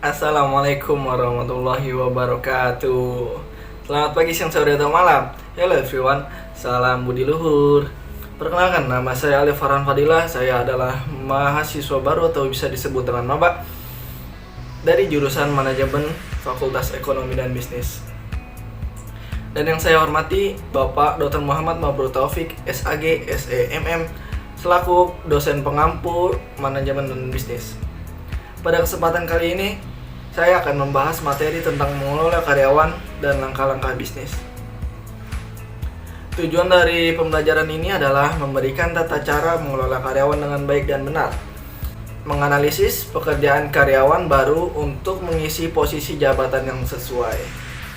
Assalamualaikum warahmatullahi wabarakatuh. Selamat pagi, siang, sore, atau malam. Hello everyone, salam budi luhur. Perkenalkan, nama saya Alif Farhan Fadilah. Saya adalah mahasiswa baru atau bisa disebut dengan maba dari jurusan Manajemen Fakultas Ekonomi dan Bisnis. Dan yang saya hormati Bapak Dr. Muhammad Mabrur Taufik, SAG, SEMM, selaku dosen pengampu Manajemen dan Bisnis. Pada kesempatan kali ini, saya akan membahas materi tentang mengelola karyawan dan langkah-langkah bisnis. Tujuan dari pembelajaran ini adalah memberikan tata cara mengelola karyawan dengan baik dan benar, menganalisis pekerjaan karyawan baru untuk mengisi posisi jabatan yang sesuai,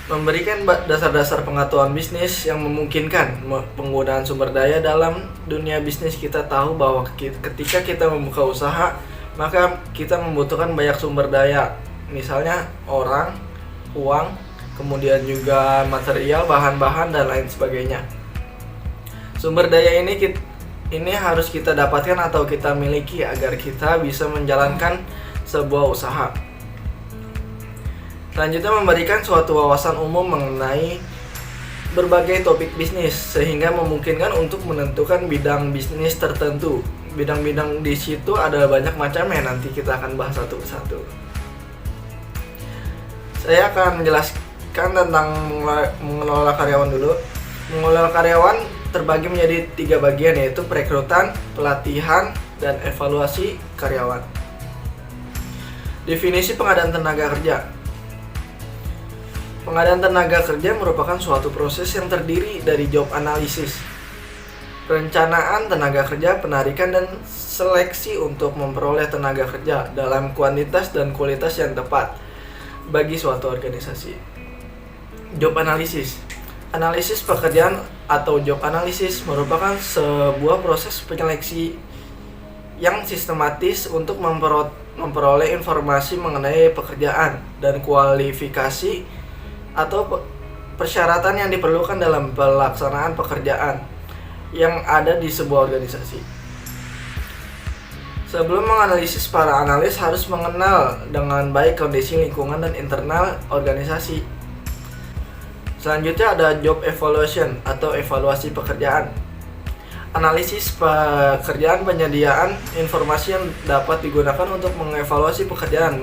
memberikan dasar-dasar pengetahuan bisnis yang memungkinkan penggunaan sumber daya dalam dunia bisnis. Kita tahu bahwa ketika kita membuka usaha, maka kita membutuhkan banyak sumber daya, misalnya orang, uang, kemudian juga material, bahan-bahan, dan lain sebagainya. Sumber daya ini harus kita dapatkan atau kita miliki agar kita bisa menjalankan sebuah usaha. Selanjutnya, memberikan suatu wawasan umum mengenai berbagai topik bisnis sehingga memungkinkan untuk menentukan bidang bisnis tertentu. Bidang-bidang di situ ada banyak macamnya, nanti kita akan bahas satu persatu. Saya akan menjelaskan tentang mengelola karyawan dulu. Mengelola karyawan terbagi menjadi 3 bagian, yaitu perekrutan, pelatihan, dan evaluasi karyawan. Definisi pengadaan tenaga kerja. Pengadaan tenaga kerja merupakan suatu proses yang terdiri dari job analisis, perencanaan tenaga kerja, penarikan, dan seleksi untuk memperoleh tenaga kerja dalam kuantitas dan kualitas yang tepat bagi suatu organisasi. Job analisis. Analisis pekerjaan atau job analisis merupakan sebuah proses penyeleksi yang sistematis untuk memperoleh informasi mengenai pekerjaan dan kualifikasi atau persyaratan yang diperlukan dalam pelaksanaan pekerjaan yang ada di sebuah organisasi. Sebelum menganalisis, para analis harus mengenal dengan baik kondisi lingkungan dan internal organisasi. Selanjutnya ada job evaluation atau evaluasi pekerjaan. Analisis pekerjaan, penyediaan informasi yang dapat digunakan untuk mengevaluasi pekerjaan,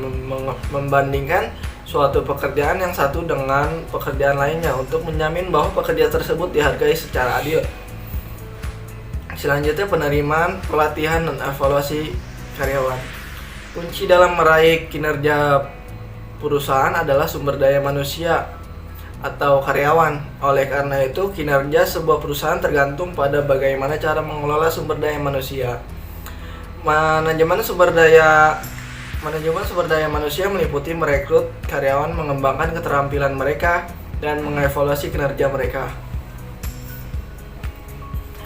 membandingkan suatu pekerjaan yang satu dengan pekerjaan lainnya untuk menjamin bahwa pekerja tersebut dihargai secara adil. Selanjutnya, penerimaan, pelatihan, dan evaluasi karyawan. Kunci dalam meraih kinerja perusahaan adalah sumber daya manusia atau karyawan. Oleh karena itu, kinerja sebuah perusahaan tergantung pada bagaimana cara mengelola sumber daya manusia. Manajemen sumber daya manusia meliputi merekrut karyawan, mengembangkan keterampilan mereka, dan mengevaluasi kinerja mereka.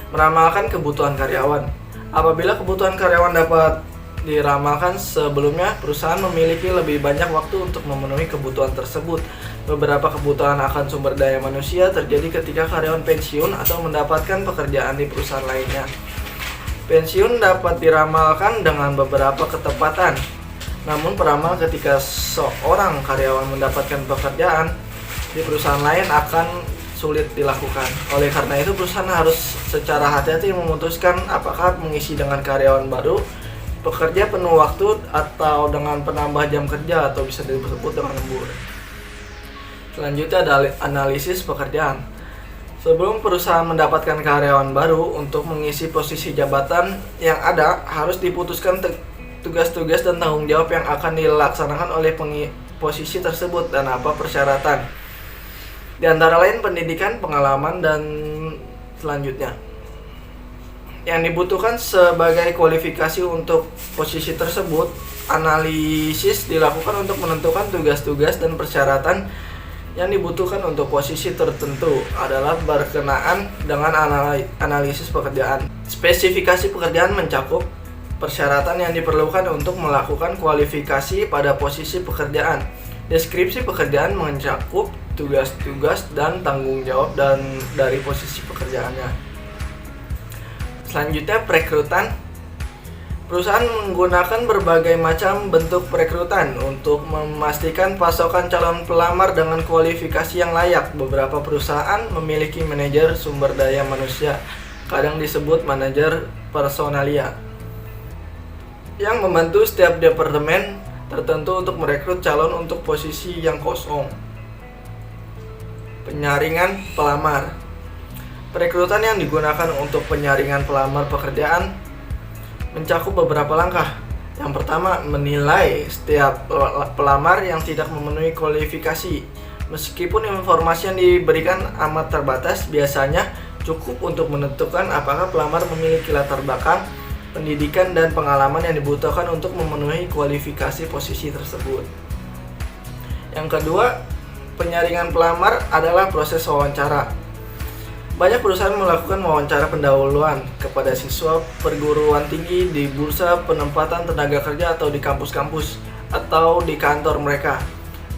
Meramalkan kebutuhan karyawan. Apabila kebutuhan karyawan dapat diramalkan sebelumnya, perusahaan memiliki lebih banyak waktu untuk memenuhi kebutuhan tersebut. Beberapa kebutuhan akan sumber daya manusia terjadi ketika karyawan pensiun atau mendapatkan pekerjaan di perusahaan lainnya. Pensiun dapat diramalkan dengan beberapa ketepatan. Namun peramal ketika seorang karyawan mendapatkan pekerjaan di perusahaan lain akan sulit dilakukan. Oleh karena itu, perusahaan harus secara hati-hati memutuskan apakah mengisi dengan karyawan baru, pekerja penuh waktu, atau dengan penambah jam kerja atau bisa disebut dengan lembur. Selanjutnya ada analisis pekerjaan. Sebelum perusahaan mendapatkan karyawan baru untuk mengisi posisi jabatan yang ada, harus diputuskan tugas-tugas dan tanggung jawab yang akan dilaksanakan oleh posisi tersebut dan apa persyaratan. Di antara lain pendidikan, pengalaman, dan selanjutnya. Yang dibutuhkan sebagai kualifikasi untuk posisi tersebut, analisis dilakukan untuk menentukan tugas-tugas dan persyaratan yang dibutuhkan untuk posisi tertentu adalah berkenaan dengan analisis pekerjaan. Spesifikasi pekerjaan mencakup persyaratan yang diperlukan untuk melakukan kualifikasi pada posisi pekerjaan. Deskripsi pekerjaan mencakup tugas-tugas dan tanggung jawab dari posisi pekerjaannya. Selanjutnya, perekrutan. Perusahaan menggunakan berbagai macam bentuk perekrutan untuk memastikan pasokan calon pelamar dengan kualifikasi yang layak. Beberapa perusahaan memiliki manajer sumber daya manusia, kadang disebut manajer personalia, yang membantu setiap departemen tertentu untuk merekrut calon untuk posisi yang kosong. Penyaringan pelamar. Perekrutan yang digunakan untuk penyaringan pelamar pekerjaan mencakup beberapa langkah. Yang pertama, menilai setiap pelamar yang tidak memenuhi kualifikasi. Meskipun informasi yang diberikan amat terbatas, biasanya cukup untuk menentukan apakah pelamar memiliki latar belakang, pendidikan, dan pengalaman yang dibutuhkan untuk memenuhi kualifikasi posisi tersebut. Yang kedua, penyaringan pelamar adalah proses wawancara. Banyak perusahaan melakukan wawancara pendahuluan kepada siswa perguruan tinggi di bursa penempatan tenaga kerja atau di kampus-kampus atau di kantor mereka.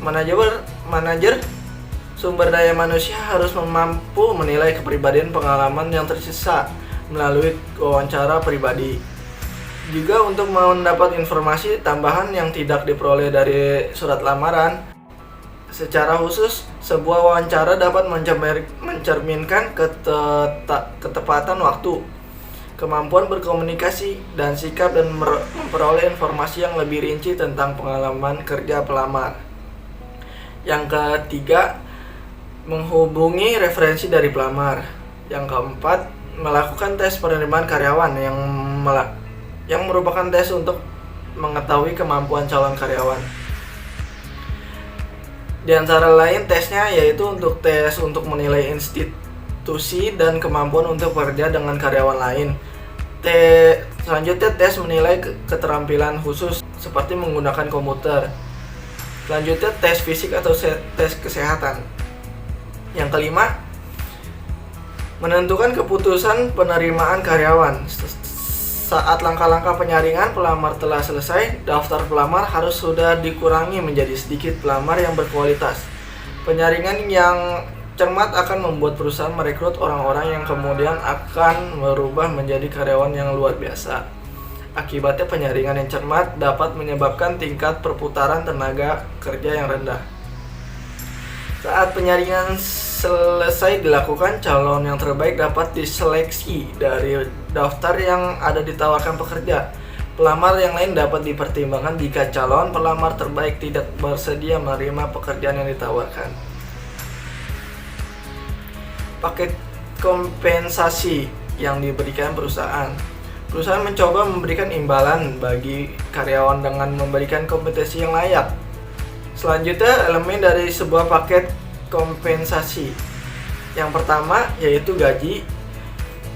Manajer sumber daya manusia harus mampu menilai kepribadian pengalaman yang tersisa melalui wawancara pribadi. Juga untuk mendapat informasi tambahan yang tidak diperoleh dari surat lamaran. Secara khusus, sebuah wawancara dapat mencerminkan ketepatan waktu, kemampuan berkomunikasi, dan sikap dan memperoleh informasi yang lebih rinci tentang pengalaman kerja pelamar. Yang ketiga, menghubungi referensi dari pelamar. Yang keempat, melakukan tes penerimaan karyawan yang merupakan tes untuk mengetahui kemampuan calon karyawan. Di antara lain tesnya yaitu untuk tes untuk menilai institusi dan kemampuan untuk bekerja dengan karyawan lain. Selanjutnya tes menilai keterampilan khusus seperti menggunakan komputer. Selanjutnya tes fisik atau tes kesehatan. Yang kelima, menentukan keputusan penerimaan karyawan. Saat langkah-langkah penyaringan pelamar telah selesai, daftar pelamar harus sudah dikurangi menjadi sedikit pelamar yang berkualitas. Penyaringan yang cermat akan membuat perusahaan merekrut orang-orang yang kemudian akan berubah menjadi karyawan yang luar biasa. Akibatnya penyaringan yang cermat dapat menyebabkan tingkat perputaran tenaga kerja yang rendah. Saat penyaringan selesai dilakukan, calon yang terbaik dapat diseleksi dari daftar yang ada ditawarkan pekerja. Pelamar yang lain dapat dipertimbangkan jika calon pelamar terbaik tidak bersedia menerima pekerjaan yang ditawarkan. Paket kompensasi yang diberikan perusahaan. Perusahaan mencoba memberikan imbalan bagi karyawan dengan memberikan kompensasi yang layak. Selanjutnya, elemen dari sebuah paket kompensasi. Yang pertama yaitu gaji.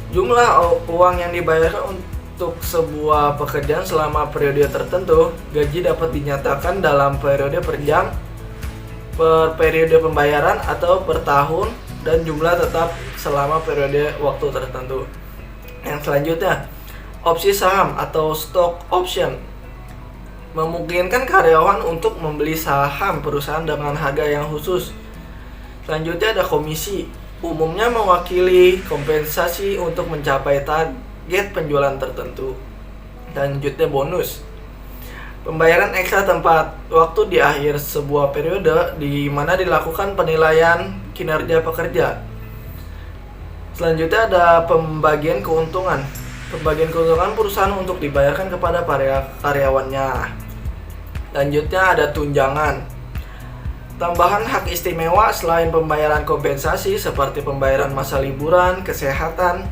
Jumlah uang yang dibayarkan untuk sebuah pekerjaan selama periode tertentu. Gaji dapat dinyatakan dalam periode per jam, per periode pembayaran, atau per tahun, dan jumlah tetap selama periode waktu tertentu. Yang selanjutnya, opsi saham atau stock option memungkinkan karyawan untuk membeli saham perusahaan dengan harga yang khusus. Selanjutnya ada komisi, umumnya mewakili kompensasi untuk mencapai target penjualan tertentu. Selanjutnya bonus, pembayaran ekstra tempat waktu di akhir sebuah periode di mana dilakukan penilaian kinerja pekerja. Selanjutnya ada pembagian keuntungan. Pembagian keuntungan perusahaan untuk dibayarkan kepada para karyawannya. Selanjutnya ada tunjangan. Tambahan hak istimewa selain pembayaran kompensasi seperti pembayaran masa liburan, kesehatan,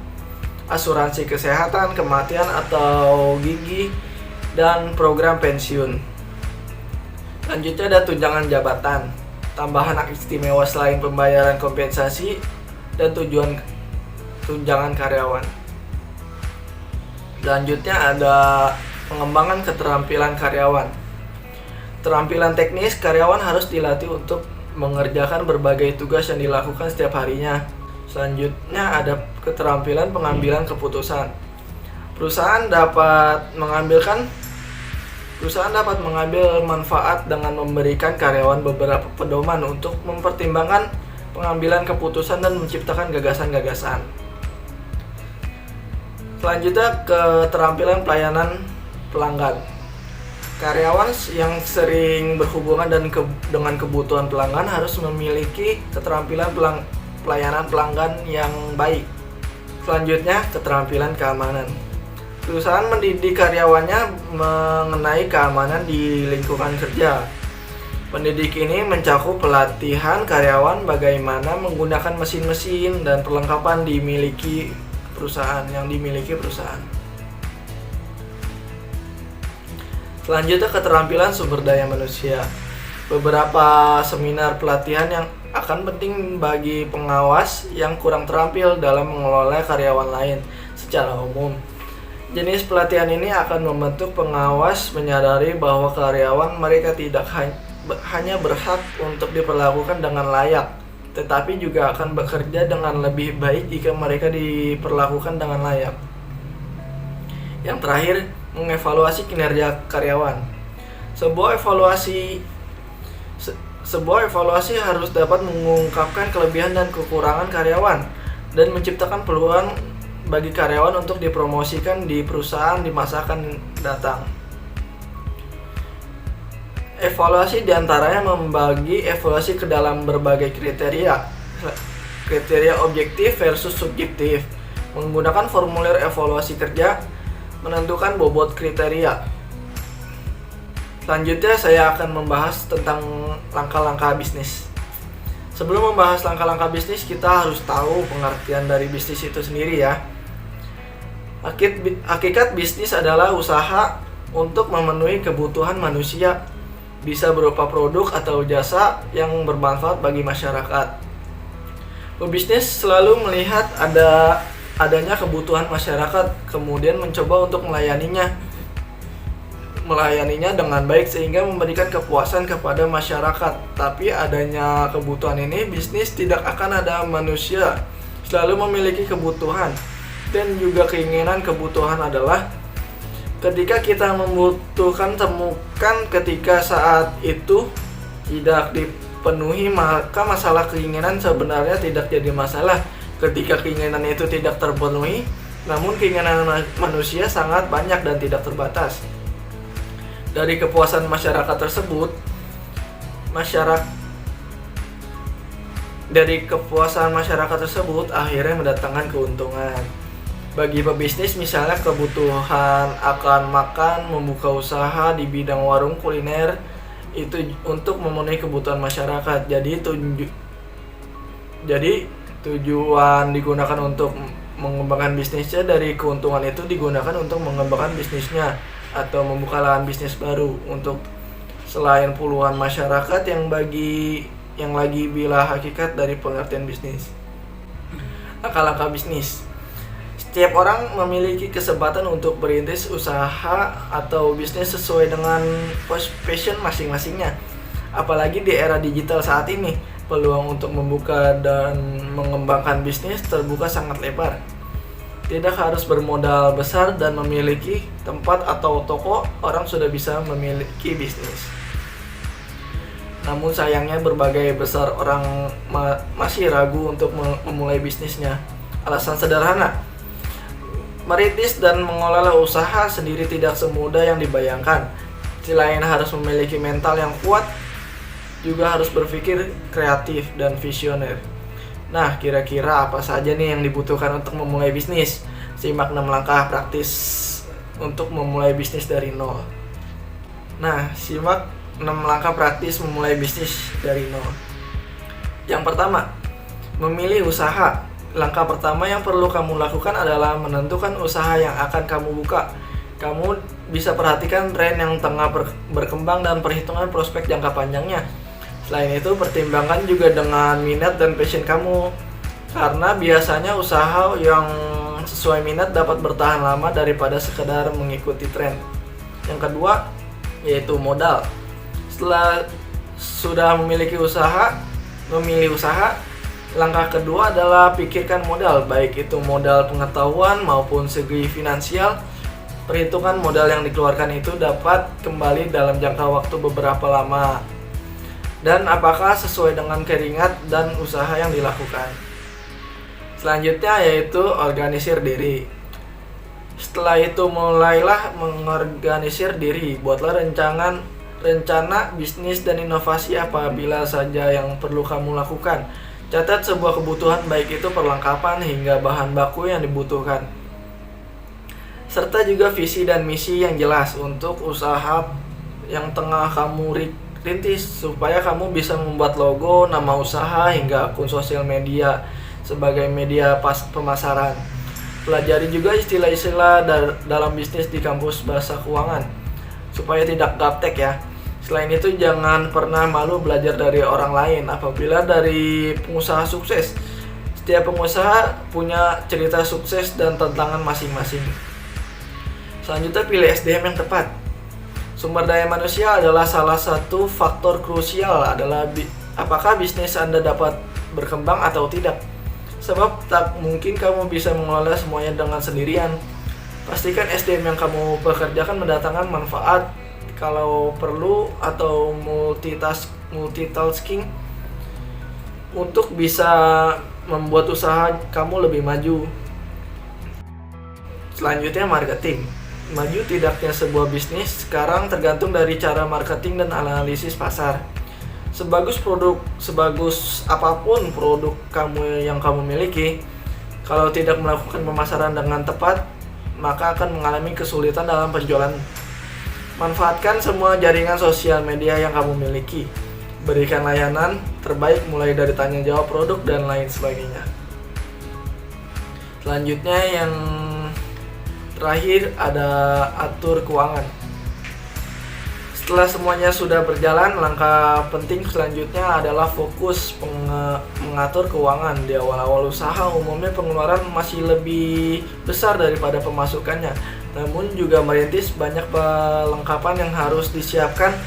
asuransi kesehatan, kematian atau gigi, dan program pensiun. Selanjutnya ada tunjangan jabatan. Tambahan hak istimewa selain pembayaran kompensasi dan tunjangan karyawan. Selanjutnya ada pengembangan keterampilan karyawan. Keterampilan teknis, karyawan harus dilatih untuk mengerjakan berbagai tugas yang dilakukan setiap harinya. Selanjutnya ada keterampilan pengambilan keputusan. Perusahaan dapat mengambil manfaat dengan memberikan karyawan beberapa pedoman untuk mempertimbangkan pengambilan keputusan dan menciptakan gagasan-gagasan. Selanjutnya keterampilan pelayanan pelanggan. Karyawan yang sering berhubungan dengan kebutuhan pelanggan harus memiliki keterampilan pelayanan pelanggan yang baik. Selanjutnya, keterampilan keamanan. Perusahaan mendidik karyawannya mengenai keamanan di lingkungan kerja. Pendidik ini mencakup pelatihan karyawan bagaimana menggunakan mesin-mesin dan perlengkapan yang dimiliki perusahaan. Selanjutnya, keterampilan sumber daya manusia. Beberapa seminar pelatihan yang akan penting bagi pengawas yang kurang terampil dalam mengelola karyawan lain secara umum. Jenis pelatihan ini akan membentuk pengawas menyadari bahwa karyawan mereka tidak hanya berhak untuk diperlakukan dengan layak, tetapi juga akan bekerja dengan lebih baik jika mereka diperlakukan dengan layak. Yang terakhir, mengevaluasi kinerja karyawan. Sebuah evaluasi harus dapat mengungkapkan kelebihan dan kekurangan karyawan dan menciptakan peluang bagi karyawan untuk dipromosikan di perusahaan di masa akan datang. Evaluasi diantaranya membagi evaluasi ke dalam berbagai kriteria objektif versus subjektif, menggunakan formulir evaluasi kerja, menentukan bobot kriteria. Selanjutnya saya akan membahas tentang langkah-langkah bisnis. Sebelum membahas langkah-langkah bisnis, kita harus tahu pengertian dari bisnis itu sendiri ya. Hakikat bisnis adalah usaha untuk memenuhi kebutuhan manusia, bisa berupa produk atau jasa yang bermanfaat bagi masyarakat. Pebisnis selalu melihat adanya kebutuhan masyarakat, kemudian mencoba untuk melayaninya dengan baik sehingga memberikan kepuasan kepada masyarakat. Tapi adanya kebutuhan ini, bisnis tidak akan ada manusia selalu memiliki kebutuhan dan juga keinginan. Kebutuhan adalah ketika kita membutuhkan, temukan ketika saat itu tidak dipenuhi, maka masalah keinginan sebenarnya tidak jadi masalah. Ketika keinginan itu tidak terpenuhi, namun keinginan manusia sangat banyak dan tidak terbatas. Dari kepuasan masyarakat tersebut, akhirnya mendatangkan keuntungan. Bagi pebisnis, misalnya kebutuhan akan makan, membuka usaha di bidang warung kuliner, itu untuk memenuhi kebutuhan masyarakat. Jadi tujuan digunakan untuk mengembangkan bisnisnya, dari keuntungan itu digunakan untuk mengembangkan bisnisnya atau membuka lahan bisnis baru untuk selain puluhan masyarakat yang lagi bila hakikat dari pengertian bisnis. Langkah-langkah bisnis. Setiap orang memiliki kesempatan untuk berintis usaha atau bisnis sesuai dengan passion masing-masingnya. Apalagi di era digital saat ini, peluang untuk membuka dan mengembangkan bisnis terbuka sangat lebar. Tidak harus bermodal besar dan memiliki tempat atau toko, orang sudah bisa memiliki bisnis. Namun sayangnya berbagai besar orang masih ragu untuk memulai bisnisnya. Alasan sederhana, merintis dan mengelola usaha sendiri tidak semudah yang dibayangkan. Selain harus memiliki mental yang kuat, juga harus berpikir kreatif dan visioner. Nah, kira-kira apa saja nih yang dibutuhkan untuk memulai bisnis? Simak 6 langkah praktis untuk memulai bisnis dari nol. Nah, simak 6 langkah praktis memulai bisnis dari nol. Yang pertama, memilih usaha. Langkah pertama yang perlu kamu lakukan adalah menentukan usaha yang akan kamu buka. Kamu bisa perhatikan tren yang tengah berkembang dan perhitungan prospek jangka panjangnya. Selain itu, pertimbangkan juga dengan minat dan passion kamu, karena biasanya usaha yang sesuai minat dapat bertahan lama daripada sekedar mengikuti tren. Yang kedua, yaitu modal. Setelah sudah memilih usaha, langkah kedua adalah pikirkan modal, baik itu modal pengetahuan maupun segi finansial. Perhitungan modal yang dikeluarkan itu dapat kembali dalam jangka waktu beberapa lama, dan apakah sesuai dengan keringat dan usaha yang dilakukan. Selanjutnya yaitu organisir diri. Setelah itu mulailah mengorganisir diri. Buatlah rencana bisnis dan inovasi apabila saja yang perlu kamu lakukan. Catat sebuah kebutuhan, baik itu perlengkapan hingga bahan baku yang dibutuhkan. Serta juga visi dan misi yang jelas untuk usaha yang tengah kamu rintis, supaya kamu bisa membuat logo, nama usaha, hingga akun sosial media sebagai media pemasaran. Pelajari juga istilah-istilah dalam bisnis di kampus bahasa keuangan supaya tidak gaptek ya. Selain itu, jangan pernah malu belajar dari orang lain. Apabila dari pengusaha sukses, setiap pengusaha punya cerita sukses dan tantangan masing-masing. Selanjutnya, pilih SDM yang tepat. Sumber daya manusia adalah salah satu faktor krusial adalah apakah bisnis Anda dapat berkembang atau tidak. Sebab tak mungkin kamu bisa mengelola semuanya dengan sendirian. Pastikan SDM yang kamu pekerjakan mendatangkan manfaat kalau perlu, atau multitasking untuk bisa membuat usaha kamu lebih maju. Selanjutnya, marketing. Maju tidaknya sebuah bisnis sekarang tergantung dari cara marketing dan analisis pasar. Sebagus apapun produk yang kamu miliki, kalau tidak melakukan pemasaran dengan tepat, maka akan mengalami kesulitan dalam penjualan. Manfaatkan semua jaringan sosial media yang kamu miliki. Berikan layanan terbaik mulai dari tanya jawab produk dan lain sebagainya. Selanjutnya, yang terakhir ada atur keuangan. Setelah semuanya sudah berjalan, langkah penting selanjutnya adalah fokus mengatur keuangan. Di awal-awal usaha, umumnya pengeluaran masih lebih besar daripada pemasukannya. Namun juga merintis, banyak perlengkapan yang harus disiapkan.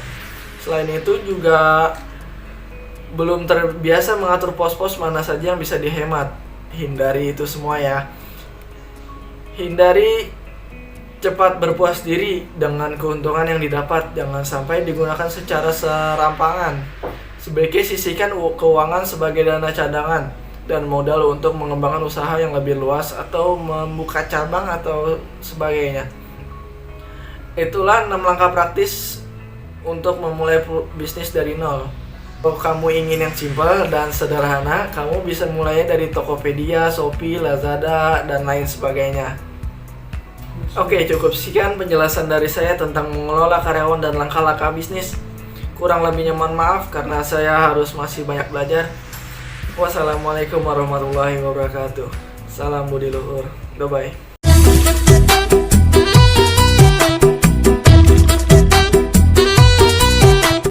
Selain itu juga belum terbiasa mengatur pos-pos mana saja yang bisa dihemat. Hindari itu semua ya. Hindari cepat berpuas diri dengan keuntungan yang didapat. Jangan sampai digunakan secara serampangan. Sebaiknya sisihkan keuangan sebagai dana cadangan dan modal untuk mengembangkan usaha yang lebih luas atau membuka cabang atau sebagainya. Itulah 6 langkah praktis untuk memulai bisnis dari nol. Kalau kamu ingin yang simpel dan sederhana, kamu bisa mulainya dari Tokopedia, Shopee, Lazada, dan lain sebagainya. Oke, cukup sekian penjelasan dari saya tentang mengelola karyawan dan langkah-langkah bisnis. Kurang lebihnya mohon maaf karena saya harus masih banyak belajar. Wassalamualaikum warahmatullahi wabarakatuh. Salam budi luhur. Bye-bye.